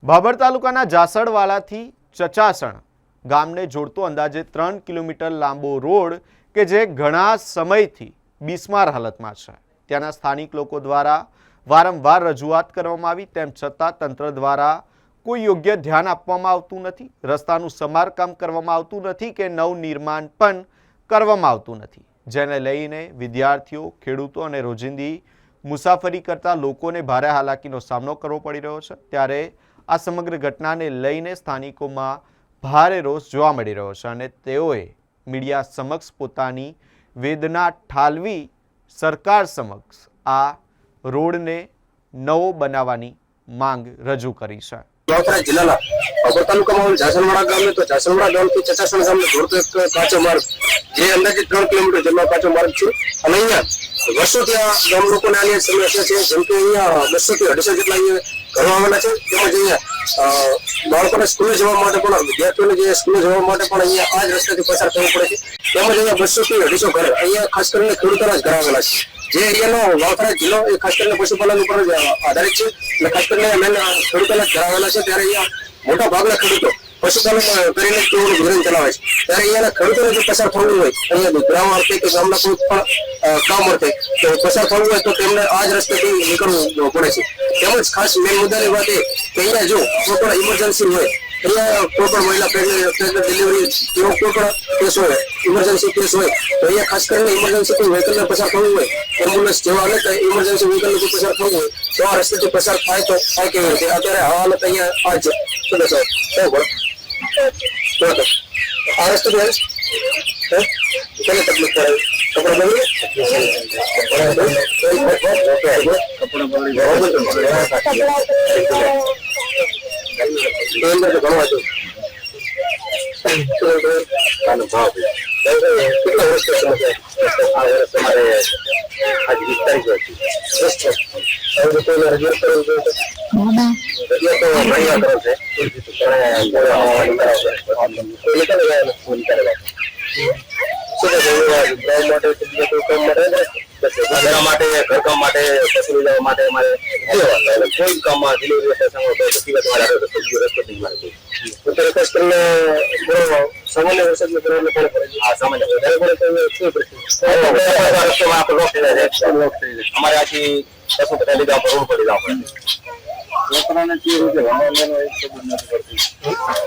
ભાભર તાલુકાના જાસડવાલાથી ચચાસણ ગામને જોડતો અંદાજે 3 કિલોમીટર લાંબો રોડ કે જે ઘણા સમયથી બિસ્માર હાલતમાં છે, ત્યાંના સ્થાનિક લોકો દ્વારા વારંવાર રજૂઆત કરવામાં આવી, તેમ છતાં તંત્ર દ્વારા કોઈ યોગ્ય ધ્યાન આપવામાં આવતું નથી, રસ્તાનું સમારકામ કરવામાં આવતું નથી કે નવનિર્માણ પણ કરવામાં આવતું નથી, જેને લઈને વિદ્યાર્થીઓ, ખેડૂતો અને રોજિંદી મુસાફરી કરતા લોકોને ભારે હાલાકીનો સામનો કરવો પડી રહ્યો છે। ત્યારે આ સમગ્ર ઘટનાને લઈને સ્થાનિકોમાં ભારે રોષ જોવા મળી રહ્યો છે અને તેઓએ મીડિયા સમક્ષ પોતાની વેદના ઠાલવી સરકાર સમક્ષ આ રોડને નવો બનાવવાની માંગ રજૂ કરી છે। નવસારી જિલ્લાના ભાભર તાલુકામાં જાસણવાડા ગામે તો જાસણવાડા ગામથી ચચાસણ ગામને જોડતો એક કાચો માર્ગ જે અંદાજે 3 કિલોમીટર જેટલો કાચો માર્ગ છે અને અહીંયા વર્ષોથી આ ગામ લોકોને આની સમસ્યા છે, જેમ કે અહીંયા 200 થી 250 જેટલા ઘરો આવેલા છે, તેમજ અહીંયા બાળકોને સ્કૂલે જવા માટે પણ વિદ્યાર્થીઓને જે સ્કૂલે જવા માટે પણ અહીંયા આ જ રસ્તાથી પસાર થવું પડે છે, તેમજ અહીંયા 200 થી 250 ઘર અહીંયા ખાસ કરીને ખેડૂતોના જ ઘર આવેલા છે। જે એરિયાનો વાવથરા જિલ્લો એ ખાસ કરીને પશુપાલન ઉપર જ આધારિત છે અને ખાસ કરીને મેન ખેડૂતોના ઘર આવેલા છે, ત્યારે અહીંયા મોટા ભાગના ખેડૂતો પશુપાલન કરીને તેઓનું ગુજરાન ચલાવે છે, ત્યારે અહીંયાના ખેડૂતોને જો પસાર થવું હોય અહીંયા ગ્રામ અર્થે કે ગામના કોઈ પણ કામ અર્થે તો પસાર થવું હોય તો તેમને આ જ રસ્તેથી નીકળવું પડે છે। તેમજ ખાસ મેન મુદ્દાની વાત એ કે અહીંયા જો કોઈ પણ ઇમરજન્સી હોય, અહીંયા કોઈ પણ મહિલા પ્રેગ્નન્ટ ડિલિવરી એવો કોઈ પણ કેસ હોય, ઇમરજન્સી કેસ હોય તો અહીંયા ખાસ કરીને ઇમરજન્સી કોઈ વ્હીકલને પસાર થવું હોય, એમ્બ્યુલન્સ જેવા અનેક ઇમરજન્સી વ્હીકલને કોઈ પસાર થવું હોય તો આ રસ્તેથી પસાર થાય તો થાય કેવી રીતે? અત્યારે હાલત અહીંયા આ જ શું દસો આ રસ્તે કેટલી તકલીફ પડે? કેટલા વર્ષ આ વર્ષ અમારે આજ 20 તારીખ માટે ઘરકામ માટે પશુ લેવા માટે અમારે કોઈ કામમાં ડિલિવરી અત્યારે ખાસ કરીને સામાન્ય વરસાદને કરવાનું પડે આ સામાન્ય વધારે પડે તો અમારે આથી પશુ બધા લીધા પર રોડ પડી જવા પડે છોકરાને જે રીતે ભણવાનું એક ખબર નથી પડતી,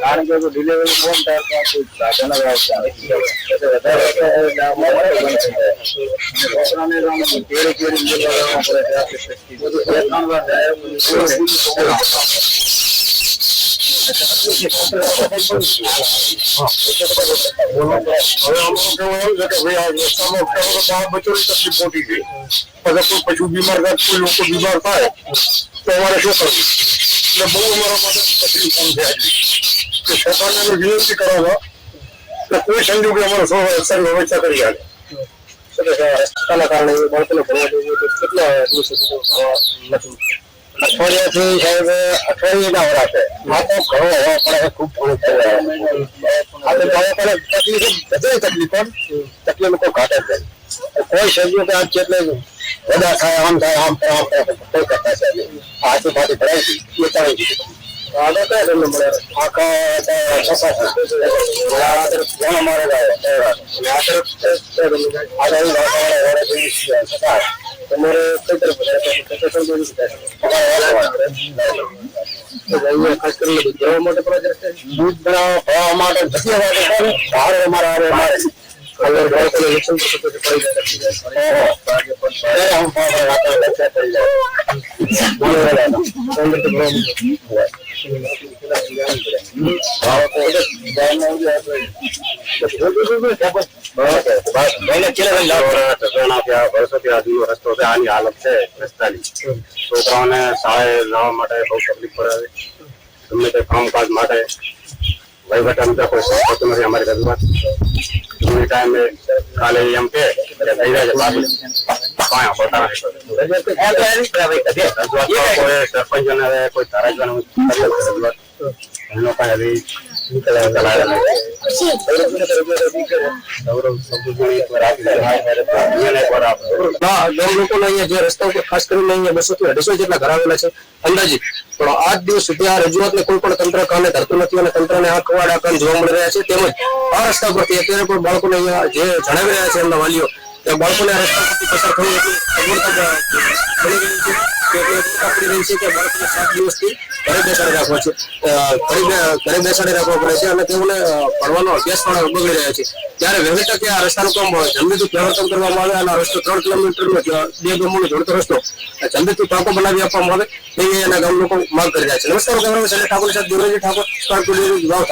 કારણ કે ડિલિવરી કોણ થાય કોઈ સાધન પશુ બીમાર થાય, કોઈ લોકો બીમાર થાય તો અમારે શું કરવું? એટલે બહુ અમારા માટે તકલીફ કામ છે કે સરકારને વિનંતી કરાવવા કે કોઈ સંજોગે અમારો સારી વ્યવસ્થા કરી આવે। રસ્તાના કારણે બાળકોને ભણવા દેવું તો કેટલા દિવસો નથી, અઠવાડિયાથી સાહેબ અઠવાડિયાના વરા છે આ તો ઘણો હવા પડે, ખૂબ થોડું આ તો બાળકોને તકલીફ બધી તકલીફ તકલીફ કોઈ ઘાટે જ જાય, કોઈ સંજોગે આ એટલે બધા થાય આમ થાય આમ કોઈ કરતા છે આથી પાછી ભરાઈ ગઈ એ ચાલી ગઈ આગળ કયા તમને મળે આખા મારે તમારે કઈ તરફ અહીંયા ખાસ કરીને દૂધ ભરવા માટે પણ દૂધ ભરવા માટે બધી વાત અમારે રસ્તો છે, આની હાલત છે રસ્તાની, છોકરાઓને શાળાએ જવા માટે બહુ તકલીફ પડે, ગમે તે કામકાજ માટે વહીવટ કોઈ સપોર્ટ નથી। અમારી રજૂઆત ટાઈમે કાલે એમ કે થઈ જાય કોઈ સરપંચ કોઈ ધારાસભ્ય રજૂઆત એનો કઈ ગામ લોકોને અહીંયા જે રસ્તા ઉપર ખાસ કરીને અહીંયા 200 થી 250 જેટલા ઘર આવેલા છે અંદાજિત, પણ આજ દિવસ સુધી આ રજૂઆતને કોઈ પણ તંત્ર કાને ધરતું નથી અને તંત્રને આ કવાડા કાન જોવા મળી રહ્યા છે. તેમજ આ રસ્તા પરથી અત્યારે પણ બાળકોને અહીંયા જે જણાવી રહ્યા છે એમના વાલીઓ કે બાળકોને આ રસ્તા પરથી પસાર થવું એટલી અગવડતા બની ગઈ છે કે પડી રહી છે કે બાળકોને 7 દિવસથી ઘરે બેસાડી રાખવા છે, ઘરે બેસાડી રાખવા પડે છે અને તેઓને ભણવાનો અભ્યાસ પણ બગડી રહ્યા છે. ત્યારે વહેલી તકે આ રસ્તાનું કામ જલ્દીથી પ્રવર્તન કરવામાં આવે અને આ રસ્તો 3 કિલોમીટરનો 2 ગામોનો જોડતો રસ્તો જલ્દીથી પાકો બનાવી આપવામાં આવે એવી એના ગામ લોકો માંગ કરી રહ્યા છે. નમસ્કાર, કેમેરામેન સંજય ઠાકોર સાથે દેવરાજી ઠાકોર, સ્ટાર ટુડે ન્યૂઝ, વાવ.